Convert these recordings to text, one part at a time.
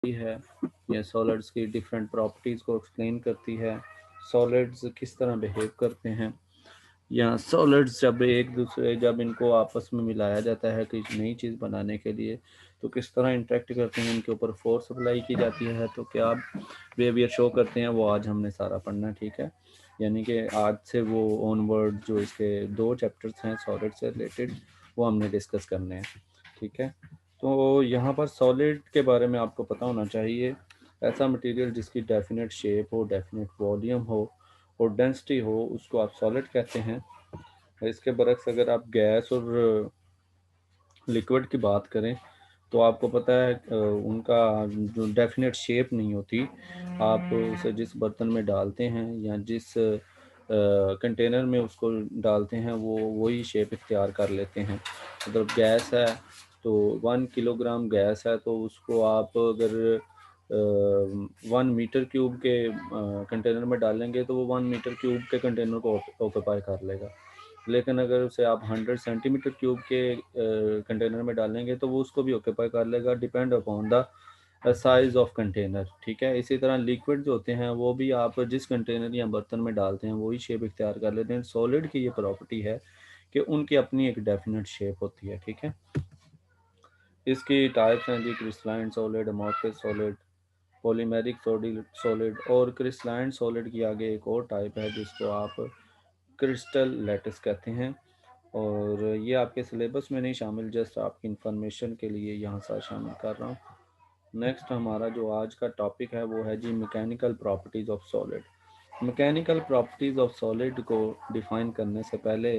है या सॉलिड्स की डिफरेंट प्रॉपर्टीज़ को एक्सप्लेन करती है, सॉलिड्स किस तरह बिहेव करते हैं, या सॉलिड्स जब इनको आपस में मिलाया जाता है किसी नई चीज़ बनाने के लिए तो किस तरह इंटरेक्ट करते हैं, इनके ऊपर फोर्स अप्लाई की जाती है तो क्या बिहेवियर शो करते हैं, वो आज हमने सारा पढ़ना है। ठीक है, यानी कि आज से वो ऑनवर्ड जो इसके 2 चैप्टर्स हैं सॉलिड से रिलेटेड वो हमने डिस्कस करने हैं। ठीक है, तो यहाँ पर सॉलिड के बारे में आपको पता होना चाहिए, ऐसा मटेरियल जिसकी डेफिनेट शेप हो, डेफिनेट वॉल्यूम हो और डेंसिटी हो, उसको आप सॉलिड कहते हैं। इसके बरक्स अगर आप गैस और लिक्विड की बात करें तो आपको पता है उनका जो डेफिनेट शेप नहीं होती। आप उसे जिस बर्तन में डालते हैं या जिस कंटेनर में उसको डालते हैं वो वही शेप इख्तियार कर लेते हैं। मतलब गैस है तो 1 किलोग्राम गैस है तो उसको आप अगर 1 मीटर क्यूब के कंटेनर में डालेंगे तो वो 1 मीटर क्यूब के कंटेनर को ऑक्यूपाई कर लेगा। लेकिन अगर उसे आप 100 सेंटीमीटर क्यूब के कंटेनर में डालेंगे तो वो उसको भी ऑक्यूपाई कर लेगा, depend upon the size of container. ठीक है, इसी तरह लिक्विड जो होते हैं वो भी आप जिस कंटेनर या बर्तन में डालते हैं वही शेप इख्तियार कर लेते हैं। सॉलिड की ये प्रॉपर्टी है कि उनकी अपनी एक डेफिनेट शेप होती है। ठीक है, इसकी टाइप्स हैं जी, crystalline solid, amorphous solid, polymeric solid और क्रिस्टलाइन सॉलिड की आगे एक और टाइप है जिसको आप क्रिस्टल लैटिस कहते हैं। और ये आपके सिलेबस में नहीं शामिल, जस्ट आपकी इंफॉर्मेशन के लिए यहाँ से शामिल कर रहा हूँ। नेक्स्ट हमारा जो आज का टॉपिक है वो है जी mechanical properties of solid. Mechanical properties of solid को डिफ़ाइन करने से पहले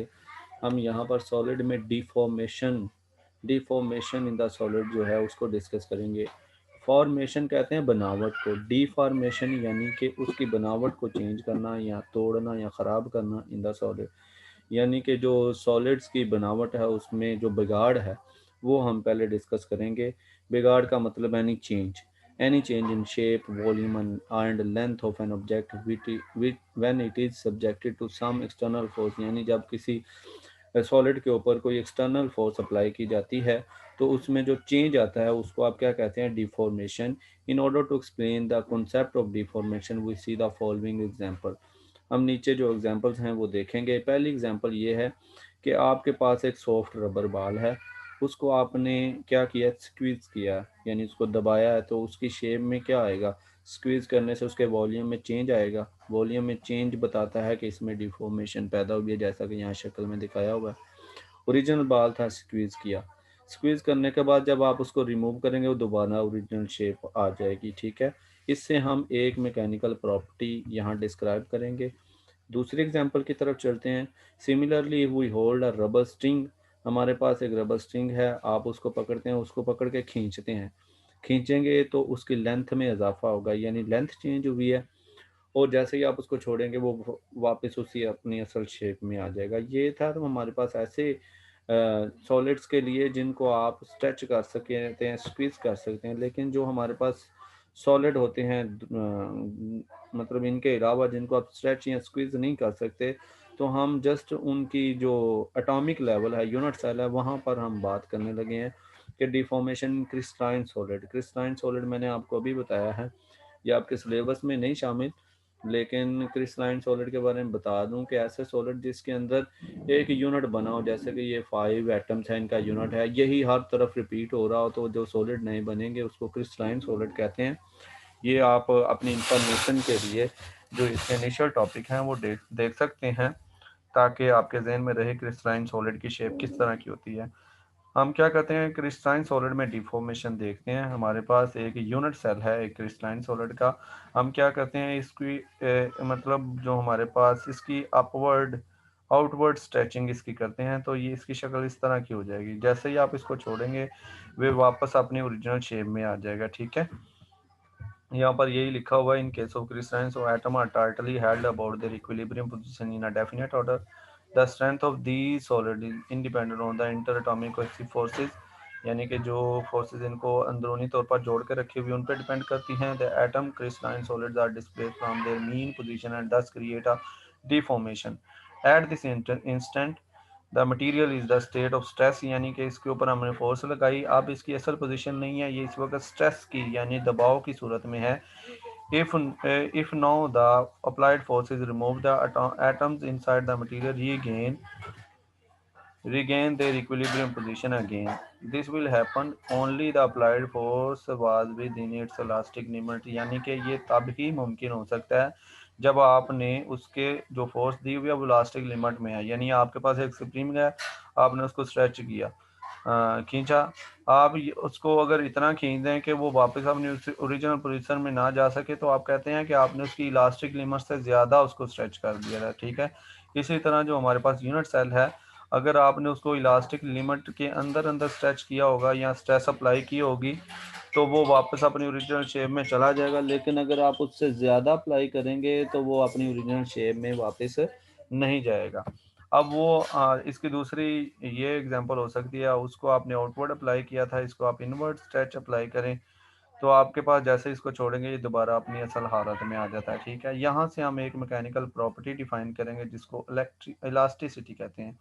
हम यहाँ पर सॉलिड में डिफॉर्मेशन इन द सॉलिड जो है उसको डिस्कस करेंगे। फॉर्मेशन कहते हैं बनावट को, डिफॉर्मेशन यानी कि उसकी बनावट को चेंज करना या तोड़ना या ख़राब करना इन द सॉलिड, यानी कि जो सॉलिड्स की बनावट है उसमें जो बिगाड़ है वो हम पहले डिस्कस करेंगे। बिगाड़ का मतलब any change in shape, volume and length of an object when it is subjected to some external force, यानी जब किसी सॉलिड के ऊपर कोई एक्सटर्नल फोर्स अप्लाई की जाती है तो उसमें जो चेंज आता है उसको आप क्या कहते हैं, deformation. In order to explain the concept of deformation we see the following example. हम नीचे जो एग्जांपल्स हैं वो देखेंगे। पहली एग्जांपल ये है कि आपके पास एक सॉफ्ट रबर बॉल है, उसको आपने क्या किया, स्क्वीज किया, यानी उसको दबाया है तो उसकी शेप में क्या आएगा, स्क्वीज करने से उसके वॉल्यूम में चेंज आएगा। वॉल्यूम में चेंज बताता है कि इसमें डिफॉर्मेशन पैदा हुई है, जैसा कि यहाँ शक्ल में दिखाया हुआ है। ओरिजिनल बाल था, स्क्वीज किया, स्क्वीज करने के बाद जब आप उसको रिमूव करेंगे वो दोबारा ओरिजिनल शेप आ जाएगी। ठीक है, इससे हम एक मैकेनिकल प्रॉपर्टी यहाँ डिस्क्राइब करेंगे। दूसरे एग्जांपल की तरफ चलते हैं। Similarly we hold a rubber string, हमारे पास एक रबर स्ट्रिंग है, आप उसको पकड़ते हैं, उसको पकड़ के खींचते हैं, खींचेंगे तो उसकी लेंथ में इजाफा होगा, यानी लेंथ चेंज हुई है। और जैसे ही आप उसको छोड़ेंगे वो वापस उसी अपनी असल शेप में आ जाएगा। ये था तो हमारे पास ऐसे सॉलिड्स के लिए जिनको आप स्ट्रेच कर सकते हैं, स्क्वीज कर सकते हैं। लेकिन जो हमारे पास सॉलिड होते हैं मतलब इनके अलावा जिनको आप स्ट्रेच या स्क्वीज नहीं कर सकते, तो हम जस्ट उनकी जो एटॉमिक लेवल है, यूनिट सेल है, वहाँ पर हम बात करने लगे हैं कि डिफॉर्मेशन क्रिस्टलाइन सॉलिड मैंने आपको अभी बताया है, ये आपके सिलेबस में नहीं शामिल, लेकिन क्रिस्टलाइन सॉलिड के बारे में बता दूं कि ऐसे सॉलिड जिसके अंदर एक यूनिट बना हो, जैसे कि ये 5 एटम्स है, इनका यूनिट है, यही हर तरफ रिपीट हो रहा हो, तो जो सॉलिड नए बनेंगे उसको क्रिस्टलाइन सॉलिड कहते हैं। ये आप अपनी इंफॉर्मेशन के लिए जो इसके इनिशियल टॉपिक हैं वो देख सकते हैं, ताकि आपके जहन में रहे क्रिस्टलाइन सॉलिड की शेप किस तरह की होती है। हम क्या कहते हैं, क्रिस्टलाइन सॉलिड में डिफॉर्मेशन देखते हैं। हमारे पास एक यूनिट सेल है एक क्रिस्टलाइन सॉलिड का, हम क्या करते हैं इसकी मतलब जो हमारे पास इसकी अपवर्ड आउटवर्ड स्ट्रेचिंग इसकी करते हैं, तो ये इसकी शक्ल इस तरह की हो जाएगी। जैसे ही आप इसको छोड़ेंगे वे वापस अपनी ओरिजिनल शेप में आ जाएगा। ठीक है, यहाँ पर यही लिखा हुआ है, in case of crystalline so atom are tightly held about their equilibrium position in a definite order. The strength of the solid is independent on the inter atomic cohesive forces, यानी कि जो फोर्सेस इनको अंदरूनी तौर पर जोड़ के रखी हुई उन पर डिपेंड करती हैं। The atom crystalline solids are displaced from their mean position and thus create a deformation at this instant. The material is the state of stress, यानी कि इसके ऊपर हमने फोर्स लगाई, अब इसकी असल पोजीशन नहीं है, ये इस वक्त स्ट्रेस की यानी दबाव की सूरत में है। if now the applied force is removed, the atoms inside the material regain their equilibrium position again. This will happen only the applied force was within its elastic limit, यानी कि ये तब ही मुमकिन हो सकता है जब आपने उसके जो फोर्स दी हुई है वो इलास्टिक लिमिट में है, यानी आपके पास एक स्प्रिंग है, आपने उसको स्ट्रेच किया, खींचा, आप उसको अगर इतना खींच दें कि वो वापस अपनी ओरिजिनल पोजीशन में ना जा सके तो आप कहते हैं कि आपने उसकी इलास्टिक लिमिट से ज़्यादा उसको स्ट्रेच कर दिया है, ठीक है। इसी तरह जो हमारे पास यूनिट सेल है, अगर आपने उसको इलास्टिक लिमिट के अंदर अंदर स्ट्रेच किया होगा या स्ट्रेस अप्लाई की होगी तो वो वापस अपनी ओरिजिनल शेप में चला जाएगा, लेकिन अगर आप उससे ज़्यादा अप्लाई करेंगे तो वो अपनी ओरिजिनल शेप में वापस नहीं जाएगा। अब वो इसकी दूसरी ये एग्जांपल हो सकती है, उसको आपने आउटवर्ड अप्लाई किया था, इसको आप इनवर्ड स्ट्रेच अप्लाई करें तो आपके पास जैसे इसको छोड़ेंगे ये दोबारा अपनी असल हालत में आ जाता है, ठीक है। यहाँ से हम एक मैकेनिकल प्रॉपर्टी डिफाइन करेंगे जिसको इलास्टिसिटी कहते हैं।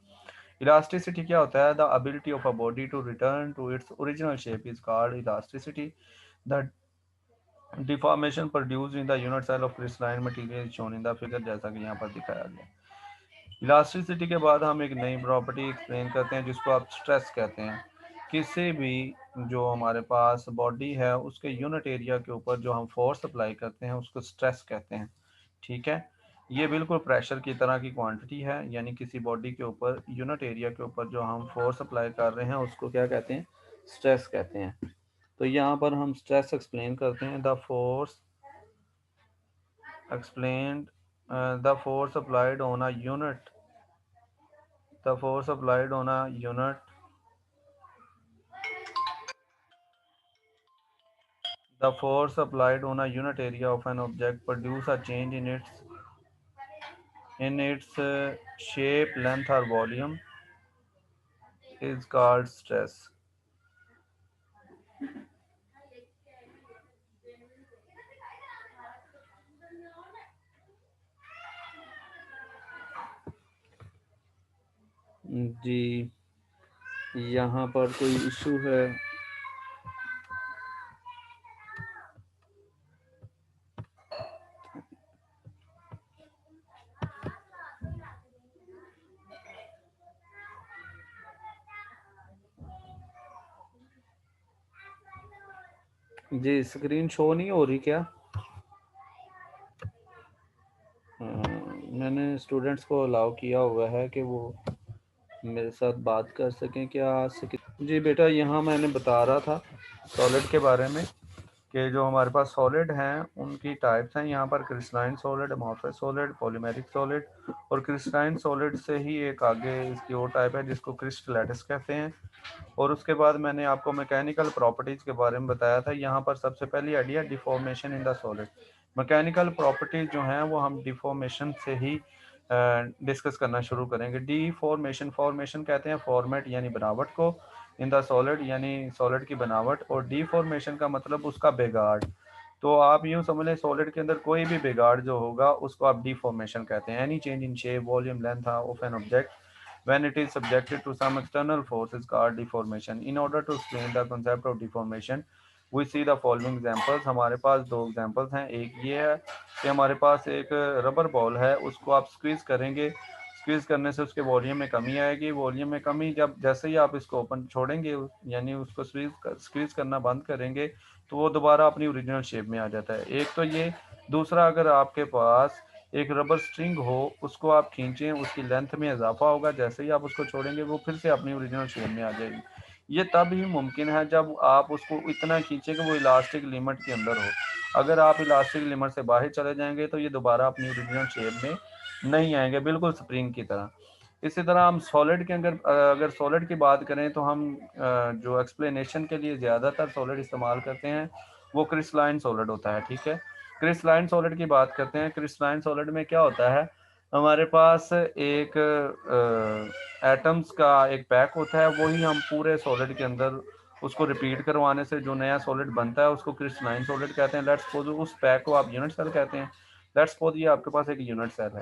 इलास्टिसिटी क्या होता है? The ability of a body to return to its original shape is called elasticity. The deformation produced in the unit cell of crystalline material shown in the figure, जैसा कि यहाँ पर दिखाया गया। इलास्टिसिटी के बाद हम एक नई प्रॉपर्टी एक्सप्लेन करते हैं जिसको आप स्ट्रेस कहते हैं। किसी भी जो हमारे पास बॉडी है उसके यूनिट एरिया के ऊपर जो हम फोर्स अप्लाई करते हैं उसको स्ट्रेस कहते हैं, ठीक है। ये बिल्कुल प्रेशर की तरह की क्वांटिटी है, यानी किसी बॉडी के ऊपर यूनिट एरिया के ऊपर जो हम फोर्स अप्लाई कर रहे हैं उसको क्या कहते हैं? स्ट्रेस कहते हैं। तो यहाँ पर हम स्ट्रेस एक्सप्लेन करते हैं। The force explained the force applied on a unit the force applied on a unit the force applied on a unit area of an object produce a change in its shape, length or volume is called stress। जी, यहाँ पर कोई issue है? जी, screen show नहीं हो रही क्या? मैंने students को अलाउ किया हुआ है कि वो मेरे साथ बात कर सकें। क्या जी बेटा, यहाँ मैंने बता रहा था सॉलिड के बारे में कि जो हमारे पास सॉलिड हैं उनकी टाइप्स हैं यहाँ पर, crystalline solid, amorphous solid, polymeric solid, और क्रिस्टलाइन सॉलिड से ही एक आगे इसकी और टाइप है जिसको क्रिस्टलेटिस कहते हैं। और उसके बाद मैंने आपको मैकेनिकल प्रॉपर्टीज़ के बारे में बताया था। यहाँ पर सबसे पहली idea deformation in the solid. Mechanical properties जो हैं वो हम डिफॉर्मेशन से ही डिस्कस करना शुरू करेंगे। डिफॉर्मेशन, फॉर्मेशन कहते हैं फॉर्मेट यानी बनावट को, इन द सॉलिड यानी सॉलिड की बनावट, और डिफॉर्मेशन का मतलब उसका बिगाड़। तो आप यूँ समझ लें सॉलिड के अंदर कोई भी बिगाड़ जो होगा उसको आप डिफॉर्मेशन कहते हैं। Any change in shape, volume, length of an object when it is subjected to some external force is called deformation। In order to explain the concept of deformation we see the following examples। हमारे पास दो examples हैं। एक ये है कि हमारे पास एक रबर बॉल है, उसको आप स्क्वीज़ करेंगे, स्क्वीज़ करने से उसके वॉल्यूम में कमी आएगी। वॉल्यूम में कमी जब जैसे ही आप इसको ओपन छोड़ेंगे यानी उसको स्क्वीज़ करना बंद करेंगे तो वो दोबारा अपनी ओरिजिनल शेप में आ जाता है। एक तो ये, दूसरा अगर आपके पास एक रबर स्ट्रिंग हो, उसको आप खींचें, उसकी लेंथ में इजाफा होगा, जैसे ही आप उसको छोड़ेंगे वो फिर से अपनी ओरिजिनल शेप में आ जाएगी। ये तब ही मुमकिन है जब आप उसको इतना खींचें कि वो इलास्टिक लिमिट के अंदर हो। अगर आप इलास्टिक लिमिट से बाहर चले जाएंगे तो ये दोबारा अपनी ओरिजिनल शेप में नहीं आएंगे, बिल्कुल स्प्रिंग की तरह। इसी तरह हम सॉलिड के अंदर अगर सॉलिड की बात करें तो हम जो एक्सप्लेनेशन के लिए ज़्यादातर सॉलिड इस्तेमाल करते हैं वो क्रिस्टलाइन सॉलिड होता है, ठीक है। क्रिस्टलाइन सॉलिड की बात करते हैं। क्रिस्टलाइन सॉलिड में क्या होता है, हमारे पास एक एटम्स का एक पैक होता है, वही हम पूरे सॉलिड के अंदर उसको रिपीट करवाने से जो नया सॉलिड बनता है उसको क्रिस्टलाइन सॉलिड कहते हैं। लेट्स सपोज उस पैक को आप यूनिट सेल कहते हैं। लेट्स सपोज ये आपके पास एक यूनिट सेल है,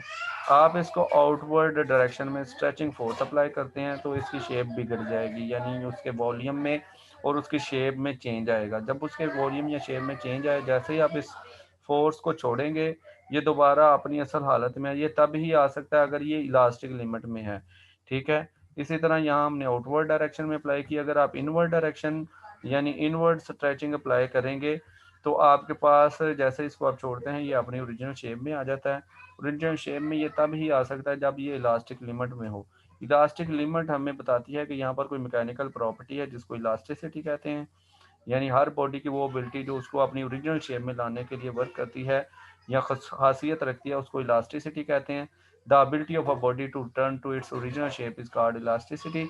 आप इसको आउटवर्ड डायरेक्शन में स्ट्रेचिंग फोर्स अप्लाई करते हैं तो इसकी शेप बिगड़ जाएगी, यानी उसके वॉल्यूम में और उसकी शेप में चेंज आएगा। जब उसके वॉल्यूम या शेप में चेंज आए, जैसे ही आप इस फोर्स को छोड़ेंगे ये दोबारा अपनी असल हालत में, ये तब ही आ सकता है अगर ये इलास्टिक लिमिट में है, ठीक है। इसी तरह यहाँ हमने आउटवर्ड डायरेक्शन में अप्लाई किया, अगर आप इनवर्ड डायरेक्शन यानी इनवर्ड स्ट्रेचिंग अप्लाई करेंगे तो आपके पास जैसे इसको आप छोड़ते हैं ये अपनी ओरिजिनल शेप में आ जाता है। ओरिजिनल शेप में ये तब ही आ सकता है जब ये इलास्टिक लिमिट में हो। इलास्टिक लिमिट हमें बताती है कि यहाँ पर कोई मैकेनिकल प्रॉपर्टी है जिसको इलास्टिसिटी कहते हैं, यानी हर बॉडी की वो एबिलिटी जो उसको अपनी ओरिजिनल शेप में लाने के लिए वर्क करती है या खासियत रखती है उसको इलास्टिसिटी कहते हैं। The ability of a body to turn to its original shape is called elasticity.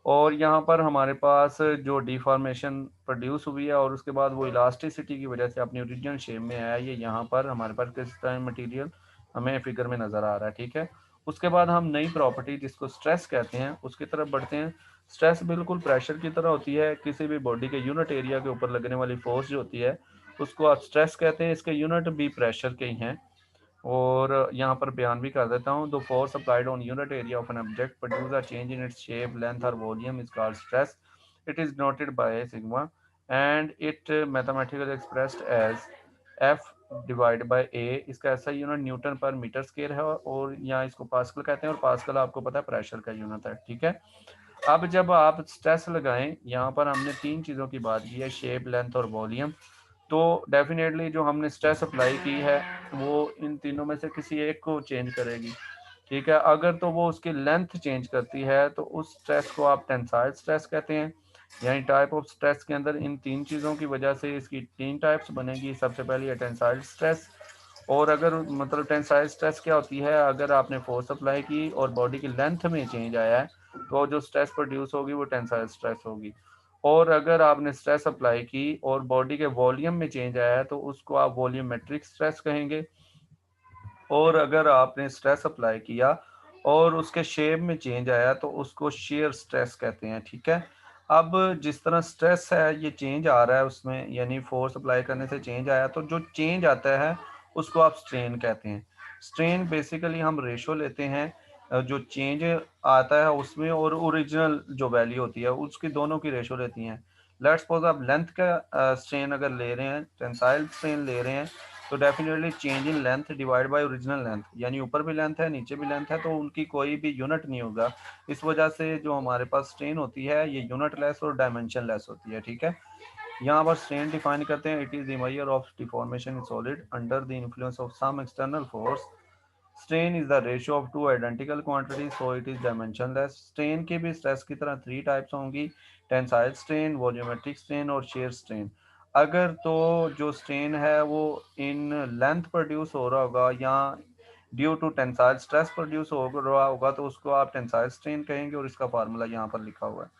और यहाँ पर हमारे पास जो डिफॉर्मेशन प्रोड्यूस हुई है और उसके बाद वो इलास्टिसिटी की वजह से अपनी ओरिजिनल शेप में आया, ये यहाँ पर हमारे पास क्रिस्टलाइन मटेरियल हमें फिगर में नज़र आ रहा है, ठीक है। उसके बाद हम नई प्रॉपर्टी जिसको स्ट्रेस कहते हैं उसकी तरफ बढ़ते हैं। स्ट्रेस बिल्कुल प्रेशर की तरह होती है, किसी भी बॉडी के यूनिट एरिया के ऊपर लगने वाली फोर्स जो होती है उसको आप स्ट्रेस कहते हैं। इसके यूनिट भी प्रेशर के ही हैं और यहाँ पर बयान भी कर देता हूँ। The force applied on unit area of an object produce a change in its shape length or volume is called stress. It is noted by sigma and it mathematically expressed as F divide by A. इसका ऐसा unit newton पर metre square है और यहाँ इसको pascal कहते हैं और पास्कल आपको पता है प्रेशर का यूनिट है, ठीक है। अब जब आप स्ट्रेस लगाएं, यहाँ पर हमने तीन चीज़ों की बात की है, शेप लेंथ और वॉल्यूम। तो डेफिनेटली जो हमने स्ट्रेस अप्लाई की है वो इन तीनों में से किसी एक को चेंज करेगी, ठीक है। अगर तो वो उसकी लेंथ चेंज करती है तो उस स्ट्रेस को आप टेंसाइल स्ट्रेस कहते हैं। यानी टाइप ऑफ स्ट्रेस के अंदर इन तीन चीज़ों की वजह से इसकी तीन टाइप्स बनेगी। सबसे पहली है टेंसाइल स्ट्रेस। और अगर मतलब टेंसाइल स्ट्रेस क्या होती है, अगर आपने फोर्स अप्लाई की और बॉडी की लेंथ में चेंज आया है तो जो स्ट्रेस प्रोड्यूस होगी वो टेंसाइल स्ट्रेस होगी। और अगर आपने स्ट्रेस अप्लाई की और बॉडी के वॉल्यूम में चेंज आया है तो उसको आप वॉल्यूमेट्रिक स्ट्रेस कहेंगे। और अगर आपने स्ट्रेस अप्लाई किया और उसके शेप में चेंज आया तो उसको शेयर स्ट्रेस कहते हैं, ठीक है। अब जिस तरह स्ट्रेस है ये चेंज आ रहा है उसमें, यानी फोर्स अप्लाई करने से चेंज आया तो जो चेंज आता है उसको आप स्ट्रेन कहते हैं। स्ट्रेन बेसिकली हम रेशो लेते हैं जो चेंज आता है उसमें और ओरिजिनल जो वैल्यू होती है उसकी दोनों की रेशो लेती हैं। लेट्स सपोज आप लेंथ का स्ट्रेन अगर ले रहे हैं, टेंसाइल स्ट्रेन ले रहे हैं, तो definitely change in length divide by original length, यानी ऊपर भी लेंथ है नीचे भी लेंथ है तो उनकी कोई भी यूनिट नहीं होगा। इस वजह से जो हमारे पास स्ट्रेन होती है ये यूनिट लेस और डायमेंशन लेस होती है, ठीक है। यहाँ पर स्ट्रेन डिफाइन करते हैं, it is the measure of deformation in solid under the influence of some external force. Strain is the ratio of two identical quantities so it is dimensionless. Strain की भी स्ट्रेस की तरह three types होंगी, tensile strain, volumetric strain और shear strain. अगर तो जो strain है वो इन लेंथ प्रोड्यूस हो रहा होगा या due to tensile stress produce हो रहा होगा तो उसको आप टेंसाइल स्ट्रेन कहेंगे और इसका फार्मूला यहाँ पर लिखा हुआ है।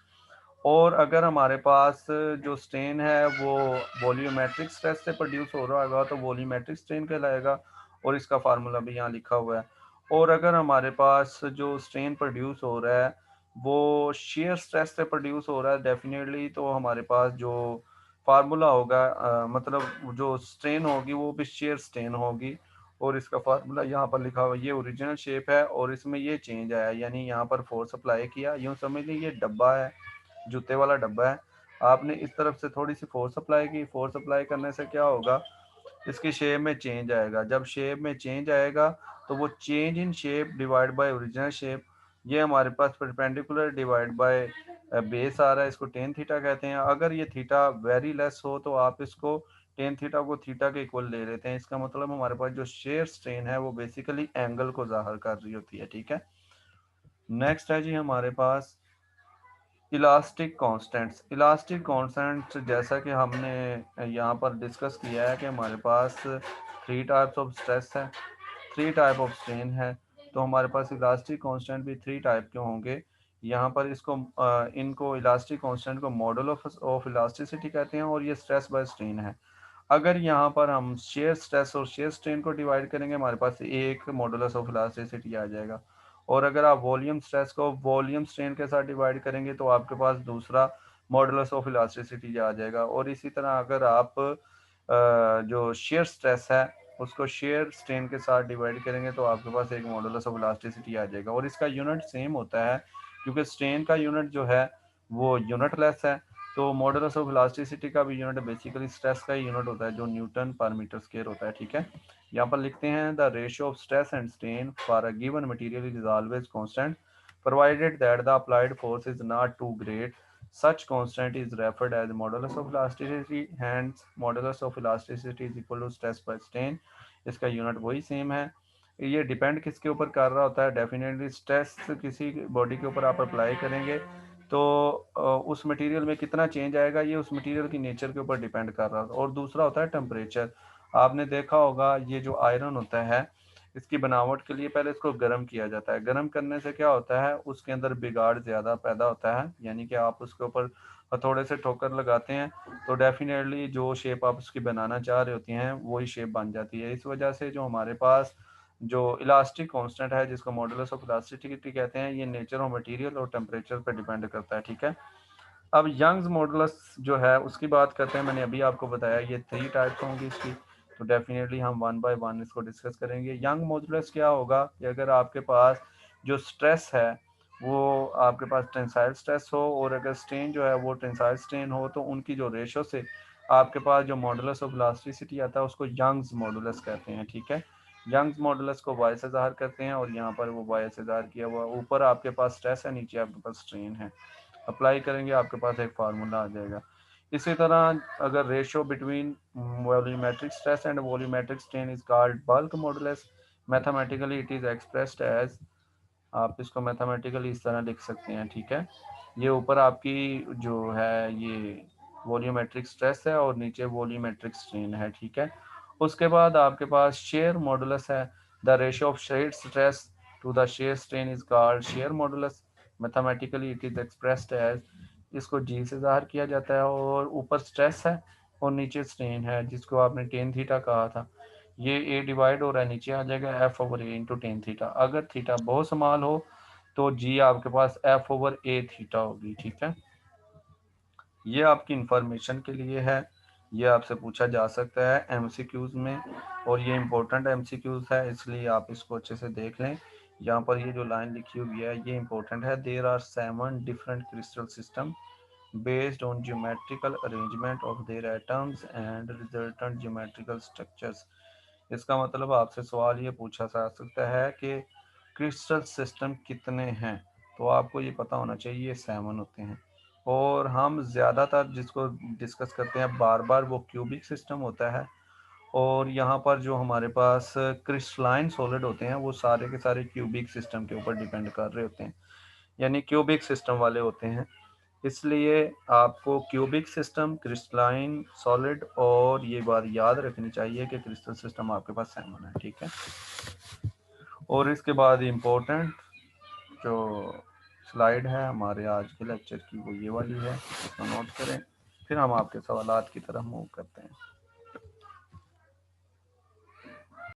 और अगर हमारे पास जो स्ट्रेन है वो वॉल्यूमेट्रिक स्ट्रेस से प्रोड्यूस हो रहा होगा तो वॉल्यूमेट्रिक स्ट्रेन कहलाएगा और इसका फार्मूला भी यहाँ लिखा हुआ है। और अगर हमारे पास जो स्ट्रेन प्रोड्यूस हो रहा है वो शेयर स्ट्रेस से प्रोड्यूस हो रहा है डेफिनेटली, तो हमारे पास जो फार्मूला होगा मतलब जो स्ट्रेन होगी वो भी शेयर स्ट्रेन होगी और इसका फार्मूला यहाँ पर लिखा हुआ है। ये ओरिजिनल शेप है और इसमें ये चेंज आया, यानी यहाँ पर फोर्स अप्लाई किया, यूँ समझ लीजिए ये डब्बा है, जूते वाला डब्बा है, आपने इस तरफ से थोड़ी सी फोर्स अप्लाई की, फोर्स अप्लाई करने से क्या होगा इसकी शेप में चेंज आएगा। जब शेप में चेंज आएगा तो वो change in shape divide by original shape, ये हमारे पास परपेंडिकुलर डिवाइड बाय बेस आ रहा है, इसको टेन थीटा कहते हैं। अगर ये थीटा वेरी लेस हो तो आप इसको टेन थीटा को थीटा के इक्वल ले लेते हैं। इसका मतलब हमारे पास जो शेयर स्ट्रेन है वो बेसिकली एंगल को जाहिर कर रही होती है, ठीक है। नेक्स्ट है जी हमारे पास इलास्टिक कांस्टेंट्स। इलास्टिक कांस्टेंट्स जैसा कि हमने यहाँ पर डिस्कस किया है कि हमारे पास थ्री टाइप्स ऑफ स्ट्रेस है, थ्री टाइप ऑफ स्ट्रेन है, तो हमारे पास इलास्टिक कांस्टेंट भी थ्री टाइप के होंगे। यहाँ पर इसको इनको इलास्टिक कांस्टेंट को मॉडल ऑफ इलास्टिसिटी कहते हैं और ये स्ट्रेस बाय स्ट्रेन है। अगर यहाँ पर हम शेयर स्ट्रेस और शेयर स्ट्रेन को डिवाइड करेंगे हमारे पास एक मॉडुलस ऑफ इलास्टिसिटी आ जाएगा। और अगर आप वॉल्यूम स्ट्रेस को वॉल्यूम स्ट्रेन के साथ डिवाइड करेंगे तो आपके पास दूसरा मॉडुलस ऑफ इलास्टिसिटी आ जाएगा। और इसी तरह अगर आप जो शेयर स्ट्रेस है उसको शेयर स्ट्रेन के साथ डिवाइड करेंगे तो आपके पास एक मॉडुलस ऑफ इलास्टिसिटी आ जाएगा। और इसका यूनिट सेम होता है क्योंकि स्ट्रेन का यूनिट जो है वो यूनिट लेस है, तो मॉडुलस ऑफ इलास्टिसिटी का भी यूनिट बेसिकली स्ट्रेस का ही यूनिट होता है जो न्यूटन पर मीटर स्क्वायर होता है। ठीक है, यहाँ पर लिखते हैं the ratio of stress and strain for a given material is always constant provided that the applied force is not too great. Such constant is referred as modulus of elasticity. Hence, modulus of elasticity is equal to stress by strain. इसका unit वही same है। ये depend किसके ऊपर कर रहा होता है? डेफिनेटली स्ट्रेस किसी बॉडी के ऊपर आप अप्लाई करेंगे तो उस मटेरियल में कितना चेंज आएगा ये उस मटेरियल की नेचर के ऊपर डिपेंड कर रहा है। और दूसरा होता है टेम्परेचर। आपने देखा होगा ये जो आयरन होता है इसकी बनावट के लिए पहले इसको गर्म किया जाता है। गर्म करने से क्या होता है, उसके अंदर बिगाड़ ज़्यादा पैदा होता है, यानी कि आप उसके ऊपर हथौड़े से ठोकर लगाते हैं तो डेफिनेटली जो शेप आप उसकी बनाना चाह रहे होती हैं वही शेप बन जाती है। इस वजह से जो हमारे पास जो इलास्टिक कांस्टेंट है जिसको मॉडुलस ऑफ इलास्टिसिटी कहते हैं, ये नेचर ऑफ मटेरियल और टेम्परेचर पर डिपेंड करता है। ठीक है, अब यंग्स मॉडुलस जो है उसकी बात करते हैं। मैंने अभी आपको बताया ये 3 टाइप्स होंगी इसकी, तो डेफिनेटली हम वन बाय वन इसको डिस्कस करेंगे। यंग मॉडुलस क्या होगा कि अगर आपके पास जो स्ट्रेस है वो आपके पास टेंसाइल स्ट्रेस हो और अगर स्ट्रेन जो है वो टेंसाइल स्ट्रेन हो तो उनकी जो रेशो से आपके पास जो मॉडुलस ऑफ इलास्टिसिटी आता है उसको यंग्स मॉडुलस कहते हैं। ठीक है, यंग्स मॉडुलस को वाई से ज़ाहिर करते हैं और यहाँ पर वो वाई से ज़ाहिर किया हुआ, ऊपर आपके पास स्ट्रेस है, नीचे आपके पास स्ट्रेन है। अप्लाई करेंगे आपके पास एक फार्मूला आ जाएगा। इसी तरह अगर ratio between volumetric stress and volumetric strain is called bulk modulus. Mathematically it is expressed as, आप इसको मैथमेटिकली इस तरह लिख सकते हैं। ठीक है, ये ऊपर आपकी जो है ये वॉल्यूमेट्रिक स्ट्रेस है और नीचे वॉल्यूमेट्रिक स्ट्रेन है। ठीक है, उसके बाद आपके पास शेयर मॉडुलस है। The ratio of shear stress to the shear strain is called shear modulus. Mathematically it is expressed as, इसको जी से ज़ाहिर किया जाता है और ऊपर स्ट्रेस है और नीचे स्ट्रेन है जिसको आपने टेन थीटा कहा था। ये ए डिवाइड हो रहा है, नीचे आ जाएगा एफ ओवर ए इंटू टेन थीटा। अगर थीटा बहुत स्मॉल हो तो जी आपके पास एफ ओवर ए थीटा होगी। ठीक है, ये आपकी इंफॉर्मेशन के लिए है, ये आपसे पूछा जा सकता है एमसीक्यूज में और ये इंपॉर्टेंट एमसीक्यूज है इसलिए आप इसको अच्छे से देख लें। यहाँ पर ये जो लाइन लिखी हुई है ये इंपॉर्टेंट है। There are 7 different crystal system based on geometrical arrangement of their atoms and resultant geometrical structures। इसका मतलब आपसे सवाल ये पूछा जा सकता है कि क्रिस्टल सिस्टम कितने हैं, तो आपको ये पता होना चाहिए ये 7 होते हैं। और हम ज़्यादातर जिसको डिस्कस करते हैं बार बार वो क्यूबिक सिस्टम होता है। और यहाँ पर जो हमारे पास क्रिस्टलाइन सॉलिड होते हैं वो सारे के सारे क्यूबिक सिस्टम के ऊपर डिपेंड कर रहे होते हैं, यानी क्यूबिक सिस्टम वाले होते हैं। इसलिए आपको क्यूबिक सिस्टम, क्रिस्टलाइन सॉलिड और ये बात याद रखनी चाहिए कि क्रिस्टल सिस्टम आपके पास 7 है। ठीक है, और इसके बाद इम्पोर्टेंट जो स्लाइड है हमारे आज के लेक्चर की वो ये वाली है, इसको नोट करें, फिर हम आपके सवालात की तरफ मूव करते हैं।